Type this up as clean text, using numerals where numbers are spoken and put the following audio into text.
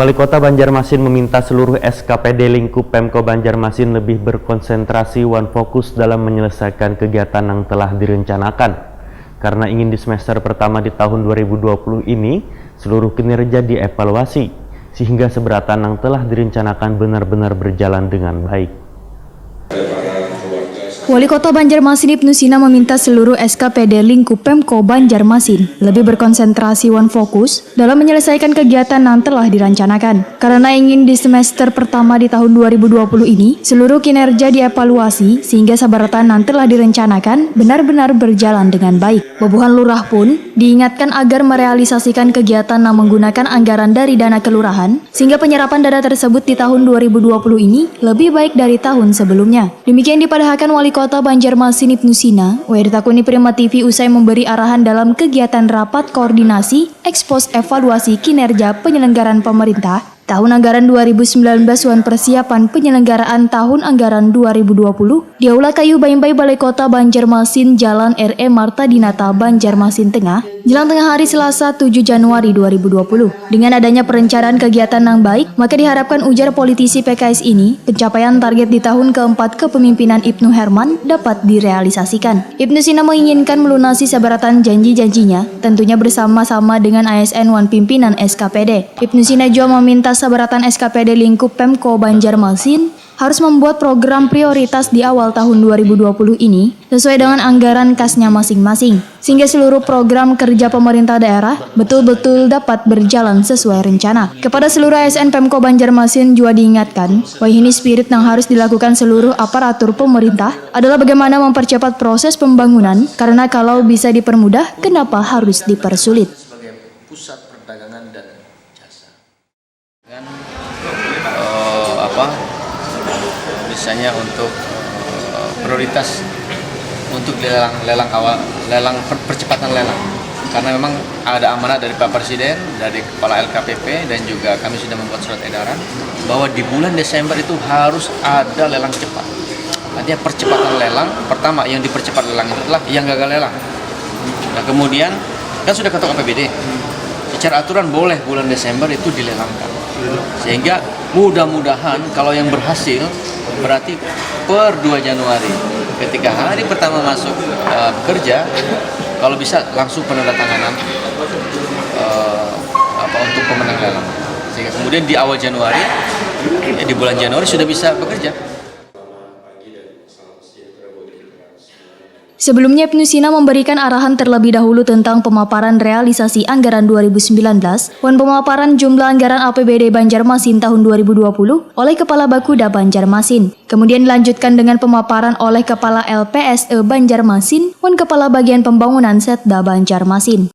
Wali Kota Banjarmasin meminta seluruh SKPD lingkup Pemko Banjarmasin lebih berkonsentrasi fokus dalam menyelesaikan kegiatan yang telah direncanakan. Karena ingin di semester pertama di tahun 2020 ini, seluruh kinerja dievaluasi, sehingga seberatan yang telah direncanakan benar-benar berjalan dengan baik. Wali Kota Banjarmasin Ibnu Sina meminta seluruh SKPD lingkup Pemko Banjarmasin lebih berkonsentrasi fokus dalam menyelesaikan kegiatan yang telah direncanakan. Karena ingin di semester pertama di tahun 2020 ini, seluruh kinerja dievaluasi sehingga sabaratan yang telah direncanakan benar-benar berjalan dengan baik. Bobohan Lurah pun diingatkan agar merealisasikan kegiatan yang menggunakan anggaran dari dana kelurahan sehingga penyerapan dana tersebut di tahun 2020 ini lebih baik dari tahun sebelumnya. Demikian dipadahkan Wali Kota Banjarmasin Ibnu Sina, Takuni Prima TV usai memberi arahan dalam kegiatan rapat koordinasi ekspos evaluasi kinerja penyelenggaraan pemerintah tahun anggaran 2019 wan persiapan penyelenggaraan tahun anggaran 2020 di Aula Kayu Baimbai Balai Kota Banjarmasin Jalan RE Marta Dinata Banjarmasin Tengah jelang tengah hari Selasa 7 Januari 2020. Dengan adanya perencanaan kegiatan yang baik, maka diharapkan ujar politisi PKS ini pencapaian target di tahun keempat kepemimpinan Ibnu Herman dapat direalisasikan. Ibnu Sina menginginkan melunasi sebaratan janji-janjinya, tentunya bersama-sama dengan ASN wan pimpinan SKPD. Ibnu Sina juga meminta sabaratan SKPD lingkup Pemko Banjarmasin harus membuat program prioritas di awal tahun 2020 ini sesuai dengan anggaran kasnya masing-masing, sehingga seluruh program kerja pemerintah daerah betul-betul dapat berjalan sesuai rencana. Kepada seluruh ASN Pemko Banjarmasin juga diingatkan bahwa ini spirit yang harus dilakukan seluruh aparatur pemerintah adalah bagaimana mempercepat proses pembangunan, karena kalau bisa dipermudah, kenapa harus dipersulit? Sebagai pusat perdagangan dan jasa. Dengan misalnya untuk prioritas untuk lelang awal, percepatan lelang, karena memang ada amanat dari Pak Presiden, dari Kepala LKPP, dan juga kami sudah membuat surat edaran bahwa di bulan Desember itu harus ada lelang cepat. Artinya percepatan lelang, pertama yang dipercepat lelang itu adalah yang gagal lelang. Nah kemudian kan sudah ketok APBD, secara aturan boleh bulan Desember itu dilelangkan, sehingga mudah-mudahan kalau yang berhasil berarti per 2 Januari ketika hari pertama masuk bekerja, kalau bisa langsung penandatanganan untuk pemenang lelang, sehingga kemudian di awal Januari, di bulan Januari sudah bisa bekerja. Sebelumnya Ibnu Sina memberikan arahan terlebih dahulu tentang pemaparan realisasi anggaran 2019 dan pemaparan jumlah anggaran APBD Banjarmasin tahun 2020 oleh Kepala Bakuda Banjarmasin. Kemudian dilanjutkan dengan pemaparan oleh Kepala LPSE Banjarmasin dan Kepala Bagian Pembangunan Setda Banjarmasin.